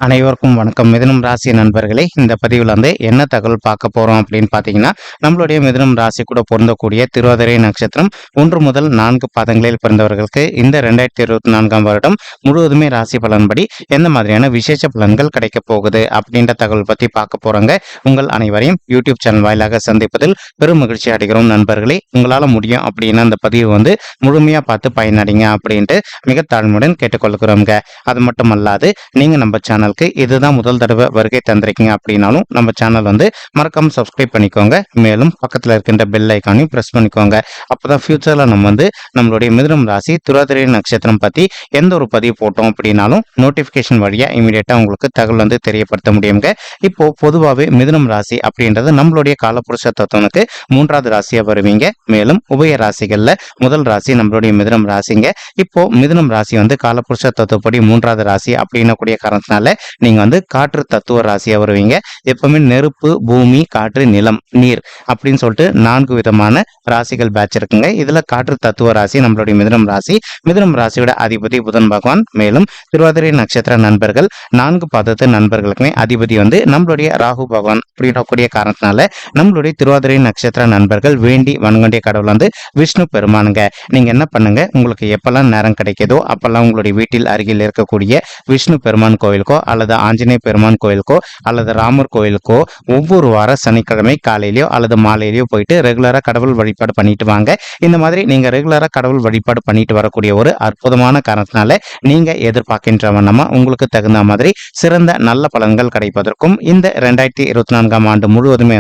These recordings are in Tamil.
அனைவருக்கும் வணக்கம். மிதுனம் ராசி நண்பர்களே, இந்த பதிவில் என்ன தகவல் பார்க்க போறோம் அப்படின்னு பார்த்தீங்கன்னா, நம்மளுடைய மிதுனம் ராசி கூட பொருந்தக்கூடிய திருவாதிரை நட்சத்திரம் 1 முதல் 4 பாதங்களில் பிறந்தவர்களுக்கு இந்த 2024ஆம் வருடம் முழுவதுமே ராசி பலன்படி எந்த மாதிரியான விசேஷ பலன்கள் கிடைக்க போகுது அப்படின்ற தகவல் பத்தி பார்க்க போறோங்க. உங்கள் அனைவரையும் யூடியூப் சேனல் வாயிலாக சந்திப்பதில் பெரும் மகிழ்ச்சி அடைகிறோம் நண்பர்களே. உங்களால முடியும் அப்படின்னா அந்த பதிவு முழுமையா பார்த்து பயனடைங்க அப்படின்ட்டு மிக தாழ்மையுடன் கேட்டுக்கொள்கிறோங்க. அது மட்டும் அல்லாது நீங்க நம்ம சேனலுக்கு இதுதான் முதல் தடவை வருகை தந்திருக்கீங்க அப்படின்னாலும் நம்ம சேனல் மறக்காம சப்ஸ்கிரைப் பண்ணிக்கோங்க. மேலும் பக்கத்தில் இருக்கின்ற பெல் ஐக்கானையும் பிரஸ் பண்ணிக்கோங்க. அப்பதான் ஃபியூச்சர்ல நம்மளுடைய மிதுனம் ராசி திருவாதிரை நட்சத்திரம் பத்தி எந்த ஒரு பதிவு போட்டோம் அப்படின்னாலும் நோட்டிபிகேஷன் வழியா இமீடியட்டா உங்களுக்கு தகவல் தெரியப்படுத்த முடியுங்க. இப்போ பொதுவாகவே மிதுனம் ராசி அப்படின்றது நம்மளுடைய காலப்புருஷ தத்துவனுக்கு 3வது ராசியா வருவீங்க. மேலும் உபய ராசிகள்ல முதல் ராசி நம்மளுடைய மிதுனம் ராசிங்க. இப்போ மிதுனம் ராசி காலப்புருஷ தத்துவப்படி 3வது ராசி அப்படின்னக்கூடிய காரணத்தினால நீங்க காற்று தத்துவ ராசியா வருவீங்க. எப்பவுமே நெருப்பு, பூமி, காற்று, நிலம், நீர் அப்படின்னு சொல்லிட்டு 4 விதமான ராசிகள் பேட்ச் இருக்குங்க. இதுல காற்று தத்துவ ராசி நம்மளுடைய மிதுனம் ராசி. மிதுனம் ராசியோட அதிபதி புதன் பகவான். மேலும் திருவாதிரை நட்சத்திர நண்பர்கள் 4 பாதத்து நண்பர்களுக்குமே அதிபதி நம்மளுடைய ராகு பகவான் அப்படின்ற காரணத்தினால நம்மளுடைய திருவாதிரை நட்சத்திர நண்பர்கள் வேண்டி வணங்கண்டிய கடவுள் விஷ்ணு பெருமானுங்க. நீங்க என்ன பண்ணுங்க, உங்களுக்கு எப்பெல்லாம் நேரம் கிடைக்குதோ அப்பெல்லாம் உங்களுடைய வீட்டில் அருகில் இருக்கக்கூடிய விஷ்ணு பெருமான் கோவிலுக்கோ அல்லது ஆஞ்சநேய பெருமான் கோயிலுக்கோ அல்லது ராமர் கோயிலுக்கோ ஒவ்வொரு வார சனிக்கிழமை காலையிலயோ அல்லது மாலையிலயோ போயிட்டு ரெகுலரா கடவுள் வழிபாடு பண்ணிட்டு வாங்க. இந்த மாதிரி நீங்க ரெகுலரா கடவுள் வழிபாடு பண்ணிட்டு வரக்கூடிய ஒரு அற்புதமான காரணத்தினால நீங்க எதிர்பார்க்கின்ற வண்ணமா உங்களுக்கு தகுந்த மாதிரி சிறந்த நல்ல பலன்கள் கிடைப்பதற்கும் இந்த 2024ஆம் ஆண்டு முழுவதுமே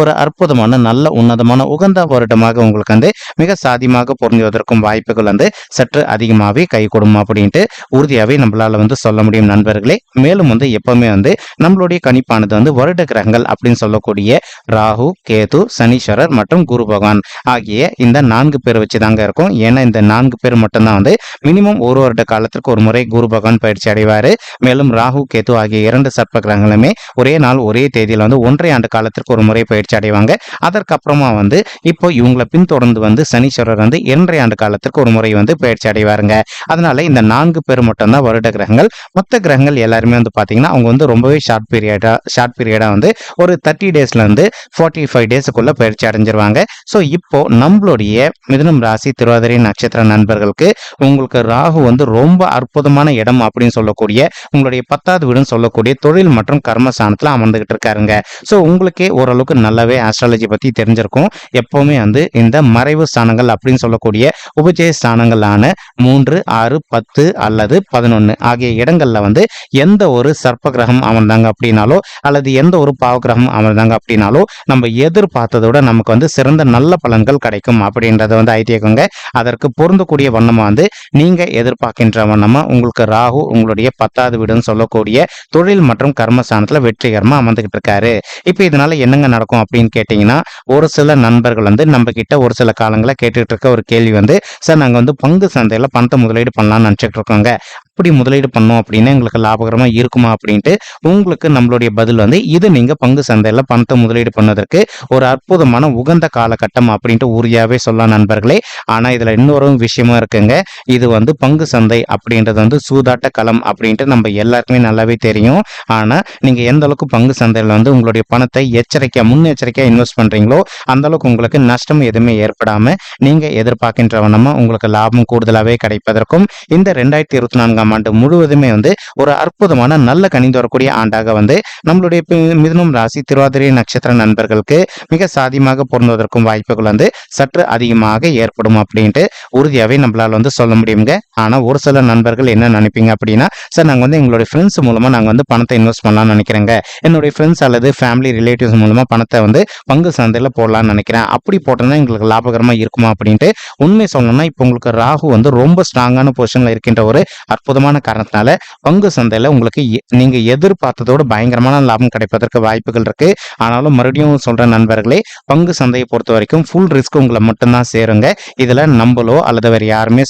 ஒரு அற்புதமான நல்ல உன்னதமான உகந்த வருடமாக உங்களுக்கு மிக சாதியமாக பொருந்துவதற்கும் வாய்ப்புகள் சற்று அதிகமாகவே கை கொடுமா அப்படின்ட்டு உறுதியாகவே நம்மளால சொல்ல முடியும் நண்பர்களே. மேலும் எப்பவுமே நம்மளுடைய கணிப்பானது வருட கிரகங்கள் அப்படின்னு சொல்லக்கூடிய ராகு, கேது, சனீஸ்வரர் மற்றும் குரு பகவான் ஆகிய இந்த 4 பேர் வச்சுதாங்க இருக்கும். ஏன்னா இந்த 4 பேர் மட்டும்தான் மினிமம் ஒரு வருட காலத்திற்கு ஒரு முறை குரு பகவான் பயிற்சி அடைவாரு. மேலும் ராகு, கேது ஆகிய 2 சர்ப்ப கிரகங்களுமே ஒரே நாள் ஒரே தேதியில் 1.5 ஆண்டு காலத்திற்கு ஒரு முறை பயிற்சி அடைவாங்க. அதற்கப்புறமா இப்போ இவங்களை பின்தொடர்ந்து சனீஸ்வரர் 2.5 ஆண்டு காலத்திற்கு ஒரு முறை பயிற்சி அடைவாருங்க. அதனால இந்த 4 பேர் மட்டும்தான் வருட கிரகங்கள். மொத்த கிரகங்கள் எல்லாருமே பாத்தீங்கன்னா அவங்க ரொம்பவே ஷார்ட் பீரியடா ஒரு 30 டேஸ்ல 45 டேஸுக்குள்ள பயிற்சி அடைஞ்சிருவாங்க. ஸோ இப்போ நம்மளுடைய மிதுனம் ராசி திருவாதிரை நட்சத்திர நண்பர்களுக்கு உங்களுக்கு ராகு ரொம்ப அற்புதமான இடம் அப்படின்னு சொல்லக்கூடிய உங்களுடைய 10வது வீடுன்னு சொல்லக்கூடிய தொழில் மற்றும் கர்மஸ்தானத்துல அமர்ந்துகிட்டு இருக்காருங்க. ஸோ உங்களுக்கே ஓரளவுக்கு நல்லாவே ஆஸ்ட்ராலஜி பத்தி தெரிஞ்சிருக்கும். எப்பவுமே இந்த மறைவு ஸ்தானங்கள் அப்படின்னு சொல்லக்கூடிய உபஜய ஸ்தானங்களான 3, 6, 10 அல்லது 11 ஆகிய இடங்கள்ல எந்த ஒரு சர்ப்ப கிரகம் அமர்ந்தாங்க அப்படின்னாலோ அல்லது எந்த ஒரு பாவ கிரகம் அமர்ந்தாங்க அப்படின்னாலோ நம்ம எதிர்பார்த்ததோட நமக்கு சிறந்த நல்ல பலன்கள் கிடைக்கும் அப்படின்றத ஐதீகங்க. அதற்கு பொருந்தக்கூடிய வண்ணமா நீங்க எதிர்பார்க்கின்ற வண்ணமா உங்களுக்கு ராகு உங்களுடைய 10வது வீடுன்னு சொல்லக்கூடிய தொழில் மற்றும் கர்மஸ்தானத்துல வெற்றிகரமா அமர்ந்துகிட்டு இருக்காரு. இப்ப இதனால என்னங்க நடக்கும் அப்படின்னு கேட்டீங்கன்னா, ஒரு சில நண்பர்கள் நம்ம கிட்ட ஒரு சில காலங்களா கேட்டுட்டு இருக்க ஒரு கேள்வி சார் நாங்க பங்கு சந்தையில பணத்தை முதலீடு பண்ணலாம்னு நினைச்சிட்டு இருக்கோங்க. அப்படி முதலீடு பண்ணோம் அப்படின்னா எங்களுக்கு லாபகரமா இருக்குமா அப்படின்ட்டு உங்களுக்கு நம்மளுடைய பதில் இது நீங்க பங்கு சந்தையில பணத்தை முதலீடு பண்ணதற்கு ஒரு அற்புதமான உகந்த காலகட்டம் அப்படின்ட்டு உறுதியாவே சொல்லலாம் நண்பர்களே. ஆனா இதுல இன்னொரு விஷயமும் இருக்குங்க. இது பங்கு சந்தை அப்படின்றது சூதாட்ட களம் அப்படின்ட்டு நம்ம எல்லாருக்குமே நல்லாவே தெரியும். ஆனா நீங்க எந்த அளவுக்கு பங்கு சந்தையில உங்களுடைய பணத்தை முன்னெச்சரிக்கையா இன்வெஸ்ட் பண்றீங்களோ அந்த அளவுக்கு உங்களுக்கு நஷ்டம் எதுவுமே ஏற்படாம நீங்க எதிர்பார்க்கின்ற வண்ணமா உங்களுக்கு லாபம் கூடுதலாவே கிடைப்பதற்கும் இந்த 2024ஆம் ஆண்டு முழுவதுமே ஒரு அற்புதமான நல்ல கணிந்து வரக்கூடிய ஆண்டாக நம்மளுடைய மிதுனம் ராசி திருவாதிரை நட்சத்திர நண்பர்களுக்கு மிக சாதியமாக பொருந்துவதற்கும் வாய்ப்புகள் சற்று அதிகமாக ஏற்படும் அப்படின்ட்டு உறுதியாவே நம்மளால சொல்ல முடியுங்க. ஆனா ஒரு சில நண்பர்கள் என்ன நினைப்பீங்க அப்படின்னா, சார் நாங்க எங்களுடைய ஃப்ரெண்ட்ஸ் மூலமா நாங்க பணத்தை இன்வெஸ்ட் பண்ணலாம்னு நினைக்கிறேங்க. என்னுடைய ஃப்ரெண்ட்ஸ் அல்லது ஃபேமிலி ரிலேட்டிவ்ஸ் மூலமா பணத்தை பங்கு சந்தையில போடலாம்னு நினைக்கிறேன். அப்படி போட்டோம்னா எங்களுக்கு லாபகரமா இருக்குமா அப்படின்ட்டு உண்மை சொல்லணும்னா இப்போ உங்களுக்கு ராகு ரொம்ப ஸ்ட்ராங்கான பொசிஷன்ல இருக்கின்ற ஒரு அற்புதமான காரணத்தினால பங்கு சந்தையில உங்களுக்கு நீங்க எதிர்பார்த்ததோடு பயங்கரமான லாபம் கிடைப்பதற்கு வாய்ப்புகள் இருக்கு. ஆனாலும் மறுபடியும் சொல்ற நண்பர்களே, பங்கு சந்தையை பொறுத்த வரைக்கும் ஃபுல் ரிஸ்க் உங்களை மட்டும்தான் சேருங்க. இதுல நம்மளோ அல்லது வேற யாருமே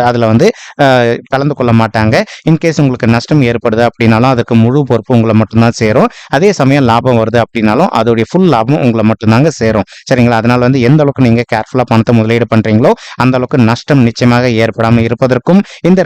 அதுல கலந்து கொள்ள மாட்டாங்க. இன்கேஸ் உங்களுக்கு நஷ்டம் ஏற்படுது அப்படின்னாலும் அதுக்கு முழு பொறுப்பு உங்களை மட்டும்தான் சேரும். அதே சமயம் லாபம் வருது அப்படின்னாலும் அதோடைய ஃபுல் லாபம் உங்களை மட்டும்தாங்க சேரும். சரிங்களா? அதனால எந்த அளவுக்கு நீங்க கேர்ஃபுல்லா பணத்தை முதலீடு பண்றீங்களோ அந்த அளவுக்கு நஷ்டம் நிச்சயமாக ஏற்படாமல் இருப்பதற்கும் இந்த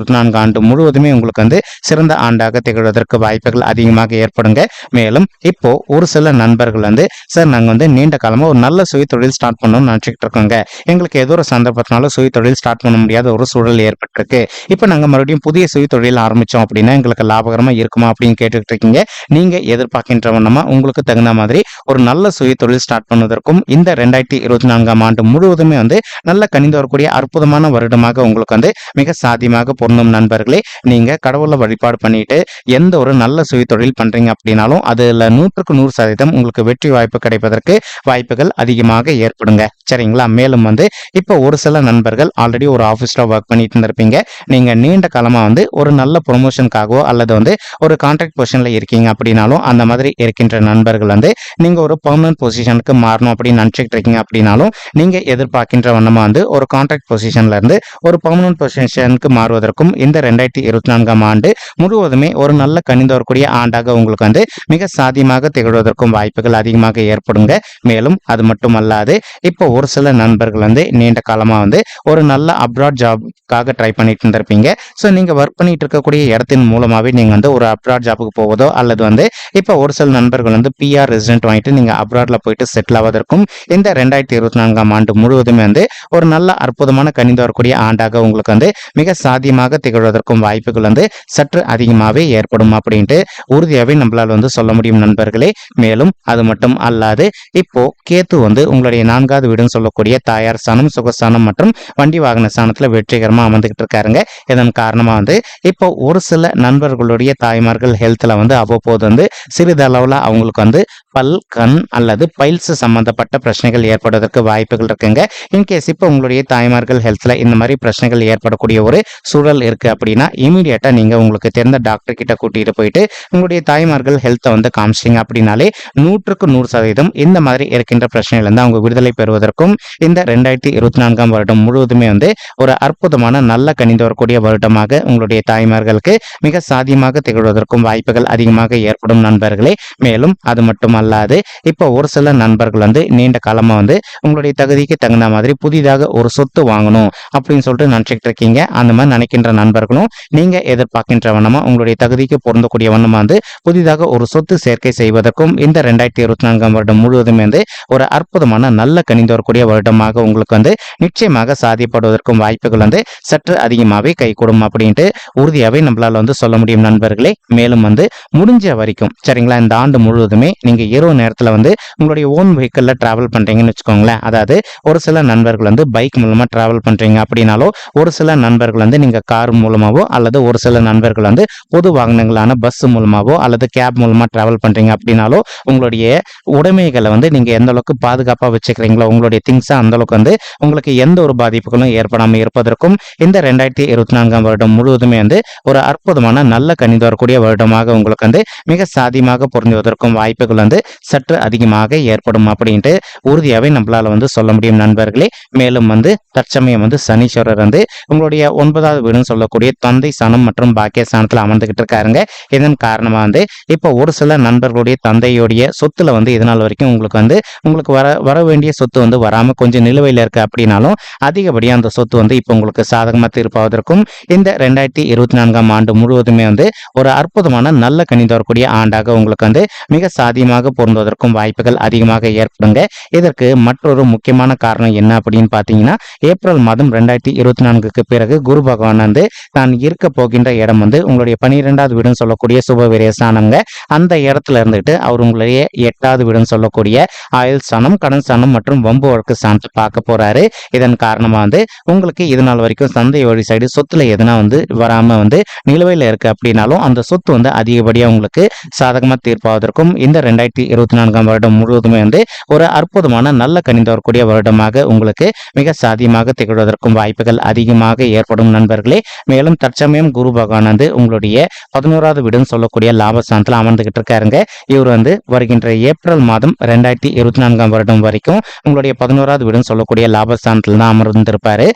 2024 ஆண்டு முழுவதுமே உங்களுக்கு வந்து சிறந்த ஆண்டாக திகழ்வதற்கு வாய்ப்புகள் அதிகமாக ஏற்படுங்க. மேலும் இப்போ ஒரு சில நண்பர்கள் வந்து சார் நாங்க வந்து நீண்ட காலமா ஒரு நல்ல சுய தொழில் ஸ்டார்ட் பண்ணணும்னு நினைச்சிட்டு இருக்கோங்க. எங்களுக்கு ஏதோ ஒரு சந்தர்ப்பத்தினால சுய தொழில் ஸ்டார்ட் பண்ண முடியாத ஒரு சூழல் ஏற்பட்டிருக்கு. இப்போ நாங்க மறுபடியும் புதிய சுய தொழில் ஆரம்பிச்சோம் அப்படின்னா எங்களுக்கு லாபகரமா இருக்குமா அப்படின்னு கேட்டுட்டு இருக்கீங்க. நீங்க எதிர்பார்க்கின்ற வண்ணமா உங்களுக்கு தகுந்த மாதிரி ஒரு நல்ல சுய தொழில் ஸ்டார்ட் பண்ணுவதற்கும் இந்த 2024 ஆண்டு முழுவதுமே வந்து நல்ல கனிந்து வரக்கூடிய அற்புதமான வருடமாக உங்களுக்கு வந்து மிக சாத்தியமாக பொருந்தும் நண்பர்களே. நீங்க கடவுளை வழிபாடு பண்ணிட்டு எந்த ஒரு நல்ல சுய தொழில் பண்றீங்க அப்படின்னாலும் அதுல 100% உங்களுக்கு வெற்றி வாய்ப்பு கிடைப்பதற்கு வாய்ப்புகள் அதிகமாக ஏற்படுங்க. சரிங்களா? மேலும் வந்து இப்போ ஒரு சில நண்பர்கள் ஆல்ரெடி ஒரு ஆபீஸ்ல ஒர்க் பண்ணிட்டு இருந்திருப்பீங்க. நீங்க நீண்ட காலமா வந்து ஒரு நல்ல ப்ரொமோஷனுக்காகவோ அல்லது வந்து ஒரு கான்ட்ராக்ட் பொசிஷன்ல இருக்கீங்க அப்படின்னாலும் அந்த மாதிரி இருக்கின்ற நண்பர்கள் வந்து நீங்க ஒரு பெர்மனன்ட் பொசிஷனுக்கு மாறணும் அப்படின்னு நினைச்சிட்டு இருக்கீங்க அப்படின்னாலும் நீங்க எதிர்பார்க்கின்ற வண்ணமா வந்து ஒரு கான்ட்ராக்ட் பொசிஷன்ல இருந்து ஒரு பெர்மனன்ட் பொசிஷனுக்கு மாறுவதற்கும் இந்த 2024 ஆண்டு முழுவதுமே ஒரு நல்ல கனிந்து வரக்கூடிய ஆண்டாக உங்களுக்கு வந்து மிக சாத்தியமாக திகழ்வதற்கும் வாய்ப்புகள் அதிகமாக ஏற்படுங்க. மேலும் அது மட்டுமல்லாது இப்போ ஒரு சில நண்பர்கள் வந்து நீண்ட காலமா வந்து ஒரு நல்ல அப்ராட் ஜாப்காக ட்ரை பண்ணிட்டு இருந்திருப்பீங்க. ஸோ நீங்க ஒர்க் பண்ணிட்டு இருக்கக்கூடிய இடத்தின் மூலமாவே நீங்க வந்து ஒரு அப்ராட் ஜாபுக்கு போவதோ அல்லது வந்து இப்போ ஒரு சில நண்பர்கள் வந்து பிஆர் ரெசிடென்ட் வாங்கிட்டு நீங்க அப்ராட்ல போயிட்டு செட்டில் ஆவதற்கும் இந்த 2024 ஆண்டு முழுவதுமே வந்து ஒரு நல்ல அற்புதமான கனிந்து வரக்கூடிய ஆண்டாக உங்களுக்கு வந்து மிக சாத்தியமாக திகழ்வதற்கும் வாய்ப்புகள் வந்து சற்று அதிகமாகவே ஏற்படும் அப்படின்ட்டு உறுதியாகவே நம்மளால் வந்து சொல்ல முடியும் நண்பர்களே. மேலும் அது மட்டும் அல்லாது இப்போ கேத்து வந்து உங்களுடைய 4வது வீடுன்னு சொல்லக்கூடிய தாயார் ஸ்தானம், சுகஸ்தானம் மற்றும் வண்டி வாகன ஸ்தானத்துல வெற்றிகரமா அமர்ந்துகிட்டு இருக்காருங்க. இதன் காரணமா வந்து இப்போ ஒரு சில நண்பர்களுடைய தாய்மார்கள் ஹெல்த்ல வந்து அவ்வப்போது வந்து சிறிதளவுல அவங்களுக்கு வந்து பல், கண் அல்லது பைல்ஸ் சம்பந்தப்பட்ட பிரச்சனைகள் ஏற்படுவதற்கு வாய்ப்புகள் இருக்குங்க. இன்கேஸ் இப்போ உங்களுடைய தாய்மார்கள் ஹெல்த்ல இந்த மாதிரி பிரச்சனைகள் ஏற்படக்கூடிய ஒரு சூழல் இருக்கு அப்படின்னா இமீடியட்டா நீங்க உங்களுக்கு தெரிந்த டாக்டர் கிட்ட கூட்டிட்டு போயிட்டு உங்களுடைய தாய்மார்கள் ஹெல்த்தை வந்து காமிச்சிங்க அப்படின்னாலே 100% இந்த மாதிரி இருக்கின்ற பிரச்சனைகள் இருந்து அவங்க விடுதலை பெறுவதற்கும் இந்த 2024 வருடம் முழுவதுமே வந்து ஒரு அற்புதமான நல்ல கனிந்து வரக்கூடிய வருடமாக உங்களுடைய தாய்மார்களுக்கு மிக சாத்தியமாக திகழ்வதற்கும் வாய்ப்புகள் அதிகமாக ஏற்படும் நண்பர்களே. மேலும் அது மட்டும் அல்லாது இப்போ ஒரு சில நண்பர்கள் வந்து நீண்ட காலமா வந்து உங்களுடைய தகுதிக்கு தகுந்த மாதிரி புதிதாக ஒரு சொத்து வாங்கணும் அப்படின்னு சொல்லிட்டு நினைச்சிட்டு இருக்கீங்க. அந்த மாதிரி நினைக்கின்ற நண்பர்களும் நீங்க எதிர்பார்க்கின்ற வண்ணமா உங்களுடைய தகுதிக்கு பொருந்தக்கூடிய வண்ணமா வந்து புதிதாக ஒரு சொத்து சேர்க்கை செய்வதற்கும் இந்த 2024 வருடம் முழுவதுமே வந்து ஒரு அற்புதமான நல்ல கனிந்து வரக்கூடிய வருடமாக உங்களுக்கு வந்து நிச்சயமாக சாதிப்படுவதற்கும் வாய்ப்புகள் வந்து சற்று அதிகமாகவே கைகூடும் அப்படின்ட்டு உறுதியாகவே நம்மளால வந்து சொல்ல முடியும் நண்பர்களே. மேலும் வந்து முடிஞ்ச வரைக்கும் சரிங்களா இந்த ஆண்டு முழுவதுமே நீங்க இரவு நேரத்தில் வந்து உங்களுடைய ஓன் வெஹிக்கிள்ல டிராவல் பண்றீங்கன்னு வச்சுக்கோங்களேன். அதாவது ஒரு சில நண்பர்கள் வந்து பைக் மூலமா டிராவல் பண்றீங்க அப்படின்னாலோ ஒரு சில நண்பர்கள் வந்து நீங்க கார் மூலமாவோ அல்லது ஒரு சில நண்பர்கள் வந்து பொது வாகனங்களான பஸ் மூலமாவோ அல்லது கேப் மூலமா டிராவல் பண்றீங்க அப்படின்னாலோ உங்களுடைய உடைமைகளை வந்து நீங்க எந்த அளவுக்கு பாதுகாப்பா வச்சுக்கிறீங்களோ உங்களுடைய திங்ஸா அந்த அளவுக்கு வந்து உங்களுக்கு எந்த ஒரு பாதிப்புகளும் ஏற்படாமல் இருப்பதற்கும் இந்த 2024 வருடம் முழுவதுமே வந்து ஒரு அற்புதமான நல்ல கனிந்து வரக்கூடிய வருடமாக உங்களுக்கு வந்து மிக சாதியமாக பொருந்துவதற்கும் வாய்ப்புகள் வந்து சற்று அதிகமாக ஏற்படும் அப்படின்ட்டு உறுதியாகவே நம்மளால வந்து சொல்ல முடியும் நண்பர்களே. மேலும் வந்து தற்சமயம் வந்து சனீஸ்வரர் வந்து உங்களுடைய 9வது வீடுன்னு சொல்லக்கூடிய தந்தை ஸ்தானம் மற்றும் பாக்கிய ஸ்தானத்தில் அமர்ந்துகிட்டு இருக்காருங்க. இதன் காரணமா வந்து இப்போ ஒரு சில நண்பர்களுடைய தந்தையுடைய சொத்துல வந்து இதனால் வரைக்கும் உங்களுக்கு வர வேண்டிய சொத்து வந்து வராம கொஞ்சம் நிலுவையில் இருக்கு அப்படின்னாலும் அதிகப்படியாக அந்த சொத்து வந்து இப்போ உங்களுக்கு சாதகமாக தீர்ப்பாவதற்கும் இந்த 2024 ஆண்டு முழுவதுமே வந்து ஒரு அற்புதமான நல்ல கணிந்து வரக்கூடிய ஆண்டாக உங்களுக்கு வந்து மிக சாதியமாக பொருந்துவதற்கும் வாய்ப்புகள் அதிகமாக ஏற்படுங்க. இதற்கு மற்றொரு முக்கியமான காரணம் என்ன அப்படின்னு பார்த்தீங்கன்னா ஏப்ரல் மாதம் 2024க்கு பிறகு குரு பகவான் வந்து தான் இருக்க போகின்ற இடம் வந்து உங்களுடைய 12வது வீடுன்னு சொல்லக்கூடிய சுபவிரய ஸ்தானங்க. அந்த இடத்துல இருந்துட்டு அவர் உங்களுடைய 8வது வீடுன்னு சொல்லக்கூடிய ஆயுள் ஸ்தானம், கடன் ஸ்தானம் மற்றும் வம்பு வழக்கு ஸ்தானத்தை பார்க்க போறாரு. இதன் காரணமா வந்து உங்களுக்கு இது நாள் வரைக்கும் சந்தை வழி சைடு சொத்துல எதனா வந்து வராம வந்து நிலுவையில் இருக்கு அப்படின்னாலும் அந்த சொத்து வந்து அதிகப்படியா உங்களுக்கு சாதகமா தீர்ப்பாவதற்கும் இந்த 2024 வருடம் முழுவதுமே வந்து ஒரு அற்புதமான நல்ல கனிந்து வரக்கூடிய வருடமாக உங்களுக்கு மிக சாதியமாக திகழ்வதற்கும் வாய்ப்புகள் அதிகமாக ஏற்படும் நண்பர்களே. மேலும் தற்சமயம் குரு பகவான் வந்து உங்களுடைய 11வது வீடுன்னு சொல்லக்கூடிய லாபஸ்தானத்தில் அமர்ந்துகிட்டு இருக்காருங்க. இவர் வந்து வருகின்ற ஏப்ரல் மாதம் 2024 வருடம் வரைக்கும் உங்களுடைய 11வது வீடுன்னு சொல்லக்கூடிய லாபஸ்தானத்தில் தான் அமர்ந்திருப்பாரு.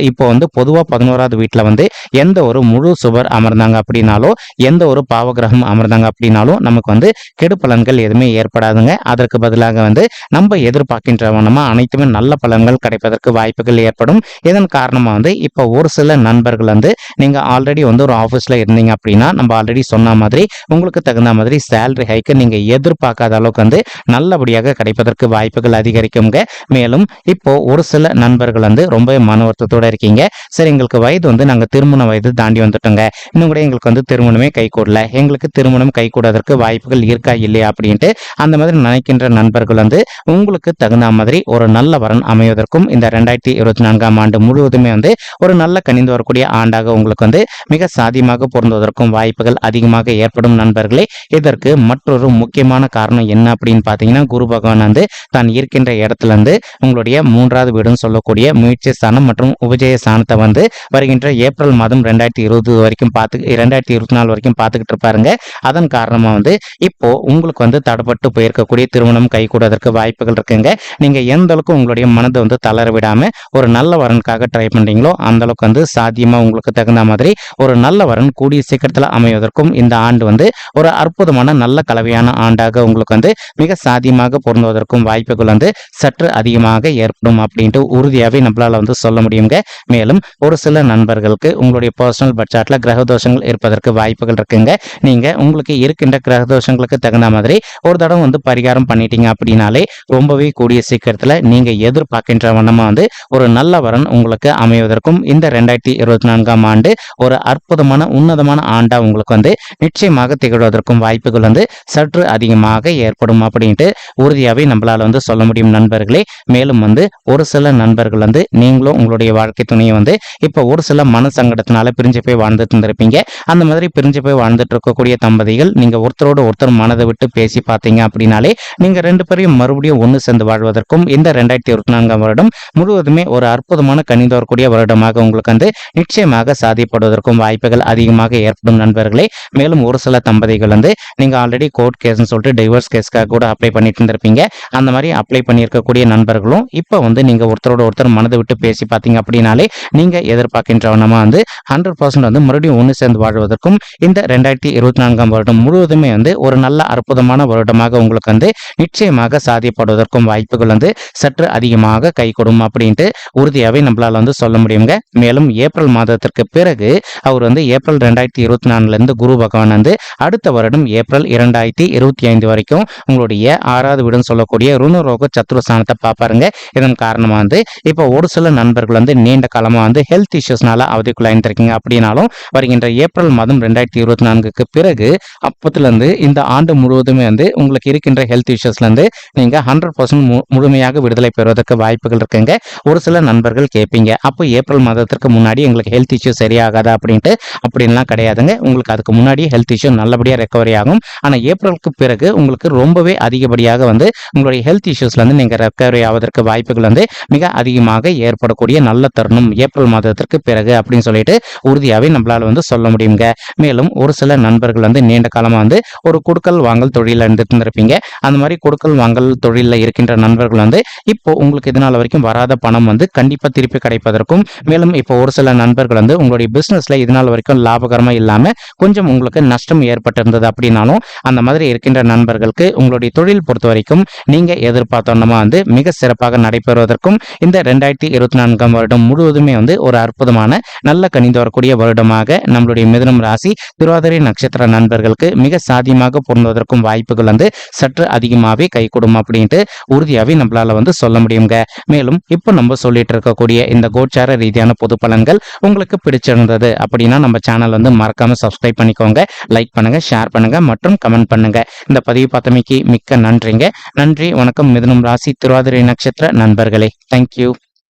இப்போ வந்து பொதுவாக 11வது வீட்டில் வந்து எந்த ஒரு முழு சுவர் அமர்ந்தாங்க அப்படின்னாலோ எந்த ஒரு பாவகிரகம் அமர்ந்தாங்க அப்படின்னாலும் நமக்கு வந்து கெடு பலன்கள் எதுவுமே ஏற்படாதுங்க. அதற்கு பதிலாக வந்து நம்ம எதிர்பார்க்கின்ற வண்ணமா அனைத்துமே நல்ல பலன்கள் கிடைப்பதற்கு வாய்ப்புகள் ஏற்படும். இதன் காரணமா வந்து இப்போ ஒரு சில நண்பர்கள் வந்து நீங்க ஆல்ரெடி வந்து ஒரு ஆஃபீஸ்ல இருந்தீங்க அப்படின்னா நம்ம ஆல்ரெடி சொன்ன மாதிரி உங்களுக்கு தகுந்த மாதிரி சேலரி ஹைக்கு நீங்க எதிர்பார்க்காத அளவுக்கு வந்து நல்லபடியாக கிடைப்பதற்கு வாய்ப்புகள் அதிகரிக்குங்க. மேலும் இப்போ ஒரு சில நண்பர்கள் வந்து ரொம்ப மன வருத்தத்தோட இருக்கீங்க. சரி, எங்களுக்கு வயது வந்து நாங்க திருமண வயது தாண்டி வந்துட்டோங்க, இன்னும் கூட எங்களுக்கு வந்து திருமணமே கை கூடல, எங்களுக்கு திருமணம் கை கூடுவதற்கு வாய்ப்புகள் இருக்கா இல்லையா அப்படின்ட்டு அந்த மாதிரி நினைக்கின்ற நண்பர்கள் வந்து உங்களுக்கு தகுந்த மாதிரி ஒரு நல்ல வரன் அமைவதற்கும் இந்த 2024ஆம் ஆண்டு முழுவதுமே வந்து ஒரு நல்ல கனிந்து வரக்கூடிய ஆண்டாக உங்களுக்கு வந்து மிக சாதியமாக பொருந்துவதற்கும் வாய்ப்புகள் அதிகமாக ஏற்படும் நண்பர்களே. இதற்கு மற்றொரு முக்கியமான காரணம் என்ன அப்படின்னு பார்த்தீங்கன்னா, குரு பகவான் வந்து தான் இருக்கின்ற இடத்துல இருந்து உங்களுடைய 3வது வீடுன்னு சொல்லக்கூடிய முயற்சி ஸ்தானம் மற்றும் உபஜய ஸ்தானத்தை வந்து வருகின்ற ஏப்ரல் மாதம் 2024 வரைக்கும் பார்த்துக்கிட்டு இருப்பாருங்க. அதன் காரணமா வந்து இப்போ உங்களுக்கு வந்து தடப்பட்டு போயிருக்கக்கூடிய திருமணம் கைகூடுவதற்கு வாய்ப்புகள் இருக்குங்க. நீங்க எந்த அளவுக்கு உங்களுடைய மனதை வந்து தளர விடாம ஒரு நல்ல வரனுக்காக ட்ரை பண்றீங்களோ அந்த அளவுக்கு வந்து சாத்தியமா உங்களுக்கு தகுந்த மாதிரி ஒரு நல்ல வரன் கூடிய சீக்கிரத்தில் அமைவதற்கும் இந்த ஆண்டு வந்து ஒரு அற்புதமான நல்ல கலவையான ஆண்டாக உங்களுக்கு வந்து மிக சாத்தியமாக பொருந்துவதற்கும் வாய்ப்புகள் வந்து சற்று அதிகமாக ஏற்படும் அப்படின்ட்டு உறுதியாகவே நம்மளால வந்து சொல்ல முடியுங்க. மேலும் ஒரு சில நண்பர்களுக்கு உங்களுடைய பர்சனல் பட்ஜெட்ல கிரக தோஷங்கள் இருப்பதற்கு வாய்ப்புகள் இருக்குங்க. நீங்க உங்களுக்கு இருக்கின்ற கிரக தோஷங்களுக்கு தகுந்த மாதிரி ஒரு தடவை வந்து பரிகாரம் பண்ணிட்டீங்க அப்படின்னாலே ரொம்பவே கூடிய சீக்கிரத்துல நீங்க எதிர்பார்க்கின்ற வண்ணமா வந்து ஒரு நல்ல வரன் உங்களுக்கு அமைவதற்கும் இந்த 2024ஆம் ஆண்டு ஒரு அற்புதமான உன்னதமான ஆண்டா உங்களுக்கு வந்து நிச்சயமாக திகழ்வதற்கும் வாய்ப்புகள் வந்து சற்று அதிகமாக ஏற்படும் அப்படின்ட்டு உறுதியாகவே நம்மளால வந்து சொல்ல முடியும் நண்பர்களே. மேலும் வந்து ஒரு சில நண்பர்கள் வந்து நீங்களும் உங்களுடைய வாழ்க்கை துணையை வந்து இப்போ ஒரு சில மன சங்கடத்தினால பிரிஞ்சு போய் வாழ்ந்துட்டு இருந்திருப்பீங்க. அந்த மாதிரி பிரிஞ்சு போய் வாழ்ந்துட்டு இருக்கக்கூடிய தம்பதிகள் நீங்க ஒருத்தரோட ஒருத்தர் மனதை விட்டு பேசி பார்த்தீங்க அப்படின்னாலே நீங்க 2 பேரையும் மறுபடியும் ஒன்று சேர்ந்து வாழ்வதற்கும் இந்த 2024ஆம் வருடம் முழுவதுமே ஒரு அற்புதமான கனிந்து வரக்கூடிய வருடமாக உங்களுக்கு வந்து நிச்சயமாக சாதிப்படுவதற்கும் வாய்ப்புகள் அதிகமாக ஏற்படும் நண்பர்களே. மேலும் ஒரு சில தம்பதிகள் வந்து நீங்க ஆல்ரெடி கோர்ட் கேஸ்ன்னு சொல்லிட்டு டைவர்ஸ் கேஸ்க்காக கூட அப்ளை பண்ணிட்டு இருந்திருப்பீங்க. அந்த மாதிரி அப்ளை பண்ணியிருக்கக்கூடிய நண்பர்களும் இப்போ வந்து நீங்க ஒருத்தரோட ஒருத்தர் மனதை விட்டு பேசி பார்த்தீங்க அப்படின்னாலே நீங்க எதிர்பார்க்கின்றவனமா வந்து 100% வந்து மறுபடியும் ஒன்று சேர்ந்து வாழ்வதற்கும் இந்த 2024ஆம் வருடம் முழுவதுமே வந்து ஒரு நல்ல அற்புதமான வருடமாக உங்களுக்கு வந்து நிச்சயமாக சாதிப்படுவதற்கும் வாய்ப்புகள் வந்து சற்று அதிகமாக கைகூடும் அப்படின்ட்டு உறுதியாகவே நம்மளால வந்து சொல்ல முடியுங்க. மேலும் ஏப்ரல் மாதத்திற்கு பிறகு அவர் வந்து ஏப்ரல் 2024 இருந்து குரு பகவான் வந்து அடுத்த வருடம் ஏப்ரல் 2025 வரைக்கும் உங்களுடைய 6வது வீடுன்னு சொல்லக்கூடிய ருணரோக சத்ருஸ்தானத்தை பார்ப்பாருங்க. இதன் காரணமா வந்து இப்போ ஒரு சில நண்பர்கள் வந்து நீண்ட காலமா வந்து ஹெல்த் இஷ்யூஸ்னால அவதிக்குள்ளாயிருந்திருக்கீங்க அப்படின்னாலும் வருகின்ற ஏப்ரல் மாதம் 2024க்கு பிறகு அப்பத்துல இருந்து இந்த ஆண்டு முழுவதுமே வந்து உங்களுக்கு இருக்கின்ற ஹெல்த் இஷ்யூஸ்ல இருந்து நீங்க 100% முழுமையாக விடுதலை பெறுவதற்கு வாய்ப்புகள் இருக்குங்க. ஒரு சில நண்பர்கள் கேட்பீங்க, அப்போ ஏப்ரல் மாதத்திற்கு முன்னாடி எங்களுக்கு ஹெல்த் இஷ்யூ சரியாகாதா அப்படின்ட்டு. அப்படின்லாம் கிடையாதுங்க. உங்களுக்கு அதுக்கு முன்னாடி ஹெல்த் இஷ்யூ நல்லபடியா ரெக்கவரி ஆகும். ஆனா ஏப்ரலுக்கு பிறகு உங்களுக்கு ரொம்பவே அதிகப்படியாக வந்து உங்களுடைய ஹெல்த் இஷ்யூஸ்ல இருந்து நீங்க ரெக்கவரி ஆவதற்கு வாய்ப்புகள் வந்து மிக அதிகமாக ஏற்படக்கூடிய நல்ல தருணம் ஏப்ரல் மாதத்திற்கு பிறகு அப்படின்னு சொல்லிட்டு உறுதியாகவே நம்மளால வந்து சொல்ல முடியுங்க. மேலும் ஒரு சில நண்பர்கள் வந்து நீண்ட காலமா வந்து ஒரு கொடுக்கல் வாங்கல் தொழில இருந்திருப்பீங்க. அந்த மாதிரி கொடுக்கல் வாங்கல் தொழில இருக்கின்ற நண்பர்கள் வந்து இப்போ உங்களுக்கு இதனால வரைக்கும் வராத பணம் வந்து கண்டிப்பா திருப்பி கிடைப்பதற்கும், மேலும் இப்போ ஒரு சில நண்பர்கள் வந்து உங்களுடைய பிசினஸ்ல இதனால வரைக்கும் லாபகரமா இல்லாம கொஞ்சம் உங்களுக்கு நஷ்டம் ஏற்பட்டிருந்தது அப்படின்னாலும் அந்த மாதிரி இருக்கின்ற நண்பர்களுக்கு உங்களுடைய தொழில் பொறுத்த வரைக்கும் நீங்க எதிர்பார்த்தோன்னா வந்து மிக சிறப்பாக நடைபெறுவதற்கும் இந்த 2024ஆம் வருடம் முழுவதுமே வந்து ஒரு அற்புதமான நல்ல கனிந்து வரக்கூடிய வருடமாக நம்மளுடைய மிதுனம் ராசி திருவாதிரை நட்சத்திர நண்பர்களுக்கு மிக சாதியமாக பொருந்துவதற்கும் வாய்ப்புகள் வந்து சற்று அதிகமாகவே கைகூடும் அப்படின்ட்டு உறுதியாகவே நம்மளால வந்து சொல்ல முடியுங்க. மேலும் இப்போ நம்ம சொல்லிட்டு இருக்கக்கூடிய இந்த கோச்சார ரீதியான பொது பலன்கள் உங்களுக்கு பிடிச்சிருந்தது அப்படின்னா நம்ம சேனல் வந்து மறக்காம சப்ஸ்கிரைப் பண்ணிக்கோங்க, லைக் பண்ணுங்க, ஷேர் பண்ணுங்க மற்றும் கமெண்ட் பண்ணுங்க. இந்த பதிவு பார்த்தமைக்கு மிக்க நன்றிங்க. நன்றி, வணக்கம். மிதுனம் ராசி திருவாதிரை நட்சத்திர நண்பர்களே. தேங்க்யூ.